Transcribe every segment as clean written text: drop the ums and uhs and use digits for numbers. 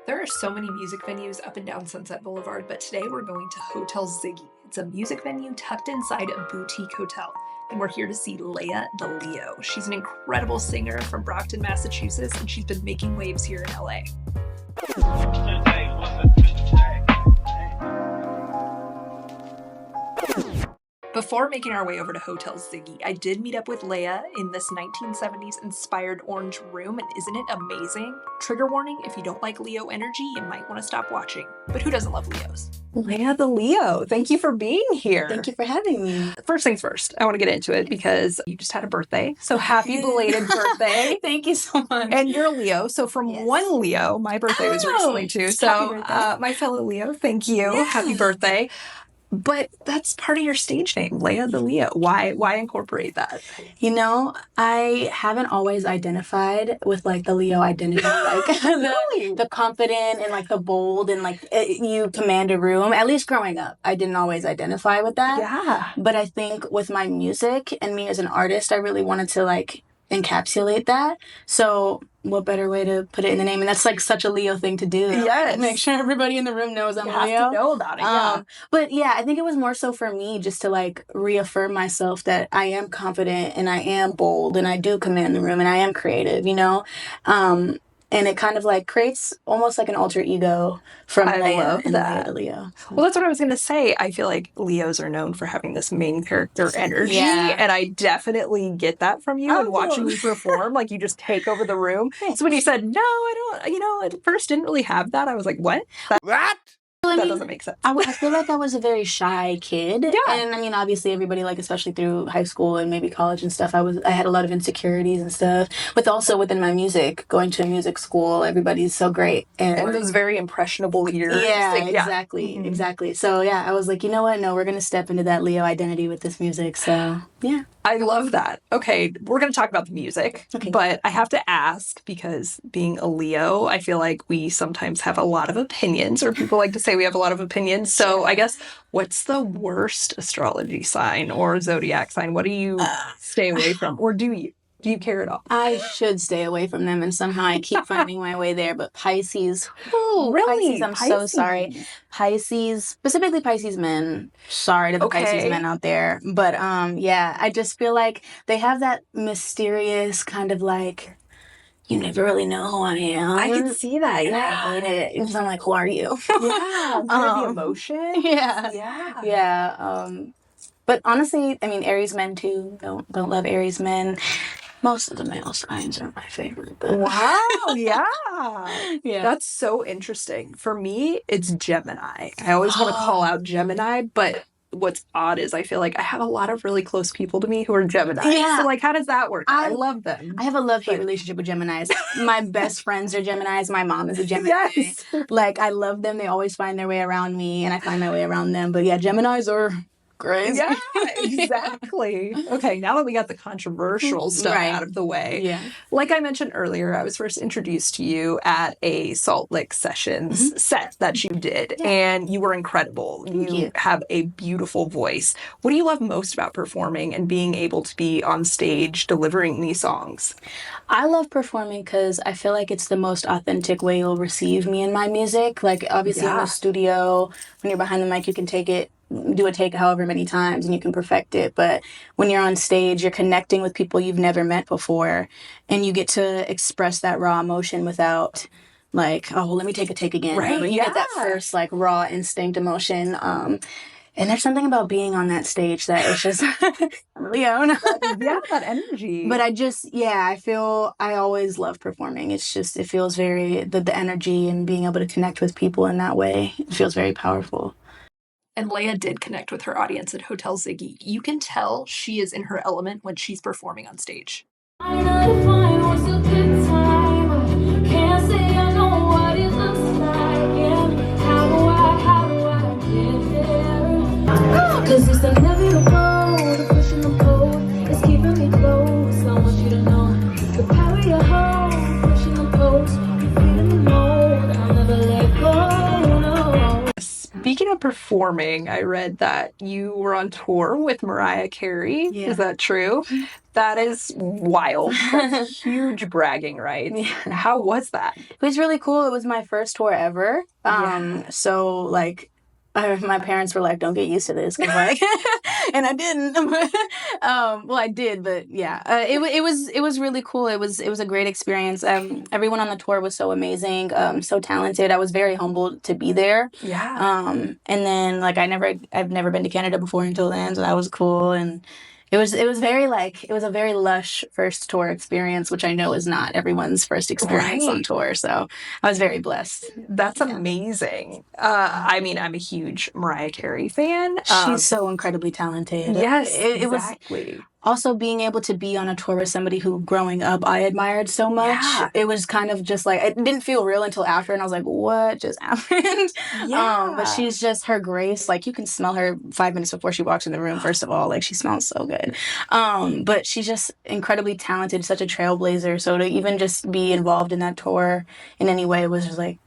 There are so many music venues up and down Sunset Boulevard, but today we're going to Hotel Ziggy. It's a music venue tucked inside a boutique hotel, and we're here to see Lea The Leo. She's an incredible singer from Brockton, Massachusetts, and she's been making waves here in LA. Before making our way over to Hotel Ziggy, I did meet up with Lea in this 1970s inspired orange room, and isn't it amazing? Trigger warning, if you don't like Leo energy, you might want to stop watching. But who doesn't love Leos? Lea the Leo, thank you for being here. Thank you for having me. First things first, I want to get into it because you just had a birthday. So happy belated birthday. Thank you so much. And you're a Leo. So from one Leo, my birthday was recently too. So my fellow Leo, thank you. Yeah. Happy birthday. But that's part of your stage name, Lea the Leo. Why incorporate that? You know, I haven't always identified with like the Leo identity, like the confident and like the bold and like you command a room. At least growing up, I didn't always identify with that. Yeah. But I think with my music and me as an artist, I really wanted to like encapsulate that. So what better way to put it in the name? And that's like such a Leo thing to do. Yes. Make sure everybody in the room knows I'm you a Leo. Have to know about it. Yeah. But yeah, I think it was more so for me just to like reaffirm myself that I am confident and I am bold and I do command the room and I am creative, you know? And it kind of like creates almost like an alter ego from Lea to Leo. Well, that's what I was going to say. I feel like Leos are known for having this main character energy. Yeah. And I definitely get that from you and watching you perform. Like you just take over the room. So when you said, no, I don't, at first didn't really have that. I was like, what? What? Well, that doesn't make sense. I feel like I was a very shy kid. Yeah. And I mean, obviously everybody, like, especially through high school and maybe college and stuff, I had a lot of insecurities and stuff. But also within my music, going to a music school, everybody's so great. And those very impressionable years. Yeah, exactly. Mm-hmm. Exactly. So yeah, I was like, you know what? No, we're going to step into that Leo identity with this music. So yeah. I love that. Okay, we're going to talk about the music, but I have to ask because being a Leo, I feel like we sometimes have a lot of opinions, or people like to say we have a lot of opinions. So I guess, what's the worst astrology sign or zodiac sign? What do you stay away from? Or do you? Do you care at all? I should stay away from them, and somehow I keep finding my way there. But Pisces, really? Pisces, so sorry. Pisces, specifically Pisces men. Sorry to the Pisces men out there. But yeah, I just feel like they have that mysterious kind of like, you never really know who I am. I can see that. Yeah. I hate it. Because I'm like, who are you? Yeah. The emotion. Yeah. Yeah. Yeah. But honestly, I mean, Aries men too. Don't love Aries men. Most of the male signs are my favorite. But... Wow, yeah. Yeah. That's so interesting. For me, it's Gemini. I always want to call out Gemini, but what's odd is I feel like I have a lot of really close people to me who are Gemini. Yeah. So like, how does that work? I love them. I have a love-hate relationship with Geminis. My best friends are Geminis. My mom is a Gemini. Yes. Like, I love them. They always find their way around me, and I find my way around them. But yeah, Geminis are... crazy. Yeah, exactly. Okay, now that we got the controversial stuff out of the way, like I mentioned earlier, I was first introduced to you at a Salt Lick Sessions set that you did, and you were incredible. You have a beautiful voice. What do you love most about performing and being able to be on stage delivering these songs? I love performing because I feel like it's the most authentic way you'll receive me in my music. Like, obviously in the studio, when you're behind the mic, you can do a take however many times and you can perfect it. But when you're on stage, you're connecting with people you've never met before, and you get to express that raw emotion without like, oh, well, let me take a take again. Right. But you get that first like raw instinct emotion. And there's something about being on that stage that it's just, I'm a Leo. That energy. But I always love performing. It's just, it feels very, the energy and being able to connect with people in that way, it feels very powerful. And Lea did connect with her audience at Hotel Ziggy. You can tell she is in her element when she's performing on stage. I know to find what's a good time. Can't say I know what it looks like. Yeah. How do I get there? 'Cause it's inevitable, the push and the pull. It's keeping me close. I want you to know the power you hold, pushing the post. You're feeling the mold. I'll never let go. No. Speaking speaking of performing, I read that you were on tour with Mariah Carey. Yeah. Is that true? That is wild. That's huge bragging rights. Yeah. How was that? It was really cool. It was my first tour ever. So like, my parents were like, "Don't get used to this," 'cause, like, and I didn't. Well, I did, but yeah, it was really cool. It was a great experience. Everyone on the tour was so amazing, so talented. I was very humbled to be there. Yeah. And then like I've never been to Canada before until then, so that was cool. And it was very like, it was a very lush first tour experience, which I know is not everyone's first experience on tour. So I was very blessed. That's amazing. I mean, I'm a huge Mariah Carey fan. She's so incredibly talented. Yes, exactly. It was also being able to be on a tour with somebody who growing up I admired so much. Yeah. It was kind of just like, it didn't feel real until after, and I was like, what just happened? Yeah. But she's just, her grace, like you can smell her 5 minutes before she walks in the room, first of all. Like she smells so good. But she's just incredibly talented, such a trailblazer. So to even just be involved in that tour in any way was just like,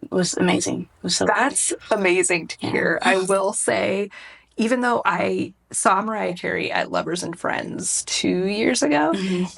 was amazing. It was so That's amazing to hear. I will say, even though I saw Mariah Carey at Lovers and Friends 2 years ago,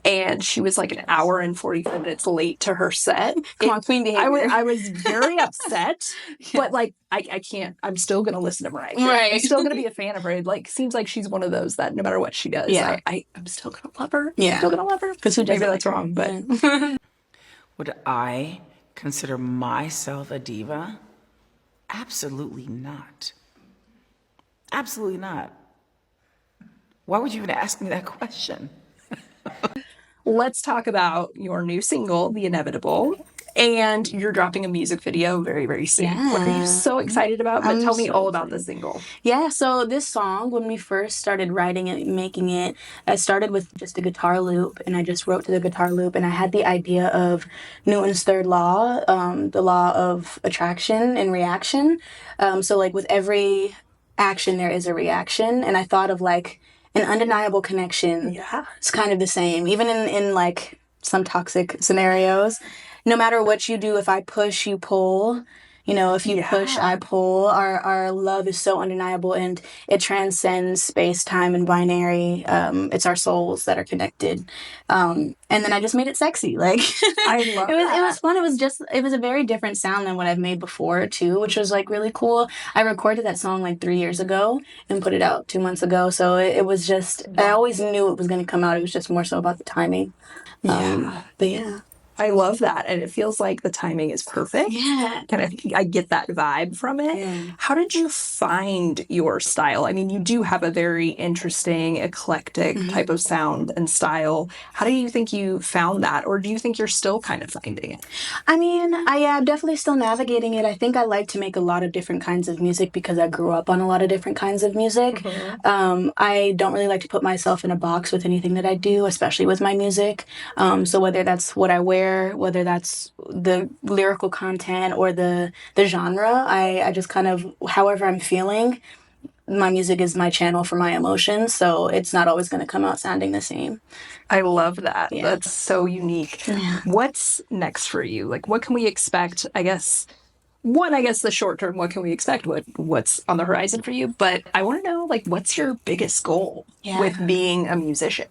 and she was like an hour and 45 minutes late to her set. Come on, queen behavior. I was very upset, but like, I can't, I'm still going to listen to Mariah Carey. Right. I'm still going to be a fan of her. Like, seems like she's one of those that no matter what she does, I'm still going to love her. Yeah. Still going to love her. Because who doesn't? Maybe that's wrong, but. Would I consider myself a diva? Absolutely not. Absolutely not. Why would you even ask me that question? Let's talk about your new single, The Inevitable. And you're dropping a music video very, very soon. Yeah. What are you so excited about? But tell me all about the single. Yeah, so this song, when we first started writing it, making it, I started with just a guitar loop, and I just wrote to the guitar loop, and I had the idea of Newton's third law, the law of attraction and reaction. So like with every action, there is a reaction, and I thought of like an undeniable connection. Yeah. It's kind of the same, even in like some toxic scenarios. No matter what you do, if I push, you pull. You know, if you push, I pull. Our love is so undeniable, and it transcends space, time, and binary. It's our souls that are connected. And then I just made it sexy. Like I love it was fun. It was a very different sound than what I've made before too, which was like really cool. I recorded that song like 3 years ago and put it out 2 months ago. So it was just, I always knew it was going to come out. It was just more so about the timing. But yeah. I love that. And it feels like the timing is perfect. Yeah. I get that vibe from it. Yeah. How did you find your style? I mean, you do have a very interesting, eclectic type of sound and style. How do you think you found that? Or do you think you're still kind of finding it? I mean, I'm definitely still navigating it. I think I like to make a lot of different kinds of music because I grew up on a lot of different kinds of music. I don't really like to put myself in a box with anything that I do, especially with my music. So whether that's what I wear, whether that's the lyrical content or the genre, I just kind of, however I'm feeling, my music is my channel for my emotions, so it's not always going to come out sounding the same. I love that. Yeah. That's so unique. Yeah. What's next for you? Like, what can we expect? I guess the short term, what can we expect? What's on the horizon for you? But I want to know, like, what's your biggest goal with being a musician?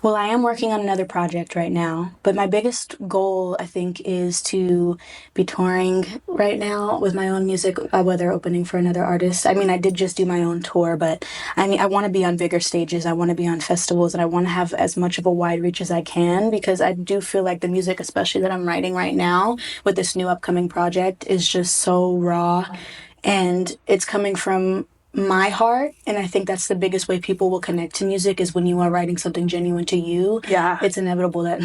Well, I am working on another project right now, but my biggest goal, I think, is to be touring right now with my own music, whether opening for another artist. I mean, I did just do my own tour, but I mean, I want to be on bigger stages. I want to be on festivals, and I want to have as much of a wide reach as I can, because I do feel like the music, especially that I'm writing right now with this new upcoming project, is just so raw, and it's coming from my heart, and I think that's the biggest way people will connect to music, is when you are writing something genuine to you. Yeah, it's inevitable that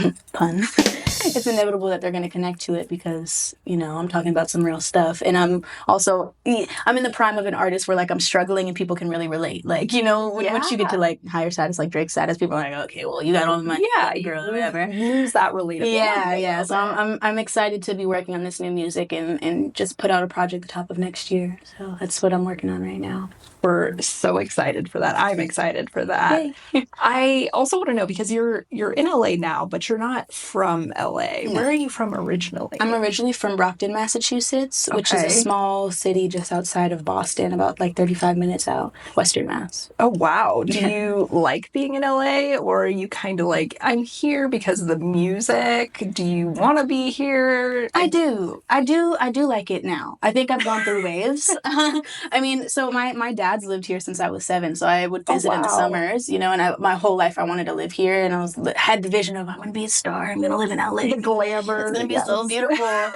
it's inevitable that they're going to connect to it, because, you know, I'm talking about some real stuff, and I'm in the prime of an artist where like I'm struggling and people can really relate. Like, you know, once you get to like higher status, like Drake status, people are like, okay, well, you got all the money, girl, whatever. Lose that relatable. Yeah. So I'm excited to be working on this new music and just put out a project the top of next year. So that's what I'm working on right now. We're so excited for that. I'm excited for that. I also want to know, because you're in LA now, but you're not from LA. LA. Yeah. Where are you from originally? I'm originally from Brockton, Massachusetts, which is a small city just outside of Boston, about like 35 minutes out, Western Mass. Oh, wow. Do you like being in LA, or are you kind of like, I'm here because of the music? Do you want to be here? I do like it now. I think I've gone through waves. I mean, so my dad's lived here since I was 7, so I would visit in the summers, you know, and my whole life I wanted to live here, and had the vision of, I'm going to be a star, I'm going to live in LA. The glamour. It's going to be so beautiful.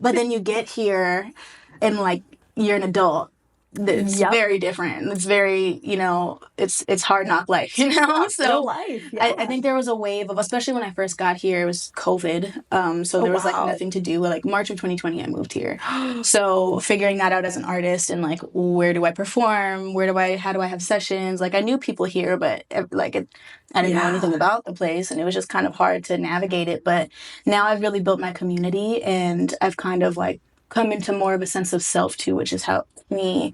But then you get here and like you're an adult. It's very different. It's very, you know, it's hard knock life, you know? So life. Yeah. I think there was a wave of, especially when I first got here, it was COVID. So there was like nothing to do. Like March of 2020, I moved here. So figuring that out as an artist and like, where do I perform? How do I have sessions? Like I knew people here, but like I didn't know anything about the place, and it was just kind of hard to navigate it. But now I've really built my community, and I've kind of like come into more of a sense of self too, which has helped me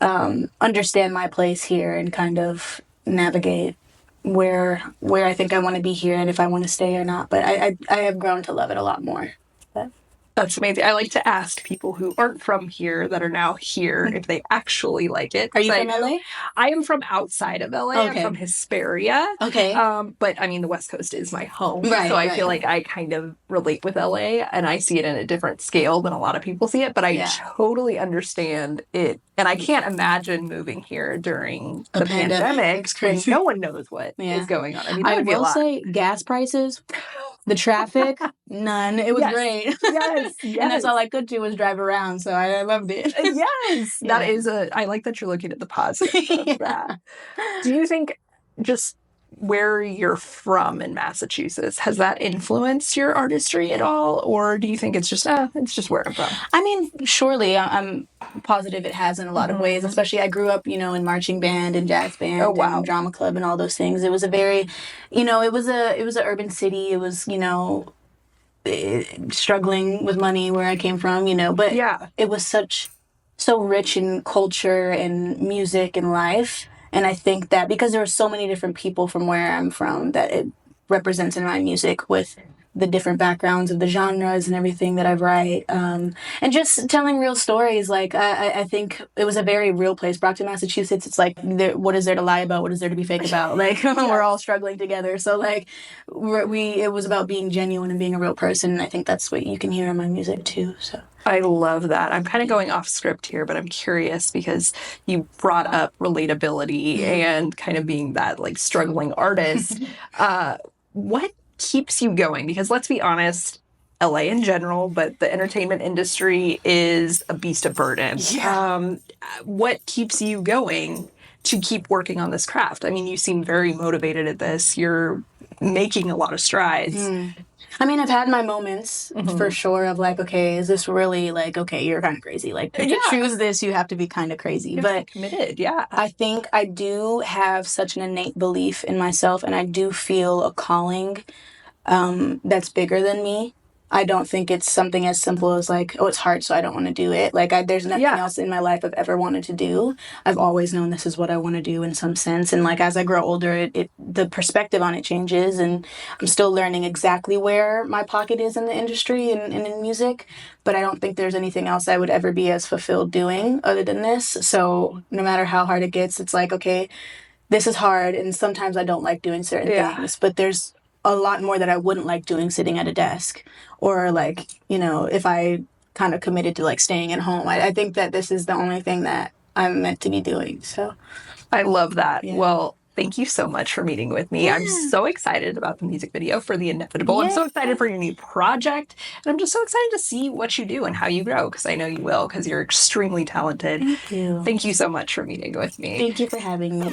understand my place here and kind of navigate where I think I want to be here and if I want to stay or not. But I have grown to love it a lot more. But that's amazing. I like to ask people who aren't from here that are now here if they actually like it. Are you from LA? I am from outside of LA. Okay. I'm from Hesperia. Okay. But I mean, the West Coast is my home. Right, so I feel like I kind of relate with LA, and I see it in a different scale than a lot of people see it. But I totally understand it. And I can't imagine moving here during the pandemic when no one knows what is going on. I mean, I will say gas prices, the traffic, none. It was great. Yes. And that's all I could do was drive around. So I loved it. Yes. That is I like that you're looking at the positive of that. Do you think just where you're from in Massachusetts, has that influenced your artistry at all? Or do you think it's just where I'm from? I mean, surely I'm positive it has in a lot of ways, especially I grew up, you know, in marching band and jazz band and drama club and all those things. It was a very, you know, it was an urban city. It was, you know, struggling with money where I came from, you know, but it was so rich in culture and music and life. And I think that because there are so many different people from where I'm from that it represents in my music with the different backgrounds of the genres and everything that I write. And just telling real stories. Like, I think it was a very real place. Brockton, Massachusetts, it's like, what is there to lie about? What is there to be fake about? Like, we're all struggling together. So, like, it was about being genuine and being a real person. And I think that's what you can hear in my music, too, so. I love that. I'm kind of going off script here, but I'm curious because you brought up relatability and kind of being that like struggling artist. What keeps you going? Because let's be honest, LA in general, but the entertainment industry is a beast of burden. Yeah. What keeps you going to keep working on this craft? I mean, you seem very motivated at this. You're making a lot of strides. I mean, I've had my moments for sure of like, okay, is this really like, okay, you're kind of crazy. Like, to choose this, you have to be kind of crazy. But committed, I think I do have such an innate belief in myself, and I do feel a calling that's bigger than me. I don't think it's something as simple as like, oh, it's hard, so I don't want to do it. Like, there's nothing else in my life I've ever wanted to do. I've always known this is what I want to do in some sense. And like, as I grow older, the perspective on it changes, and I'm still learning exactly where my pocket is in the industry and in music. But I don't think there's anything else I would ever be as fulfilled doing other than this. So no matter how hard it gets, it's like, okay, this is hard. And sometimes I don't like doing certain things, but there's a lot more that I wouldn't like doing sitting at a desk, or like, you know, if I kind of committed to like staying at home. I think that this is the only thing that I'm meant to be doing. So I love that. Yeah. Well, thank you so much for meeting with me. Yeah. I'm so excited about the music video for The Inevitable. Yeah. I'm so excited for your new project. And I'm just so excited to see what you do and how you grow, because I know you will, because you're extremely talented. Thank you. Thank you so much for meeting with me. Thank you for having me.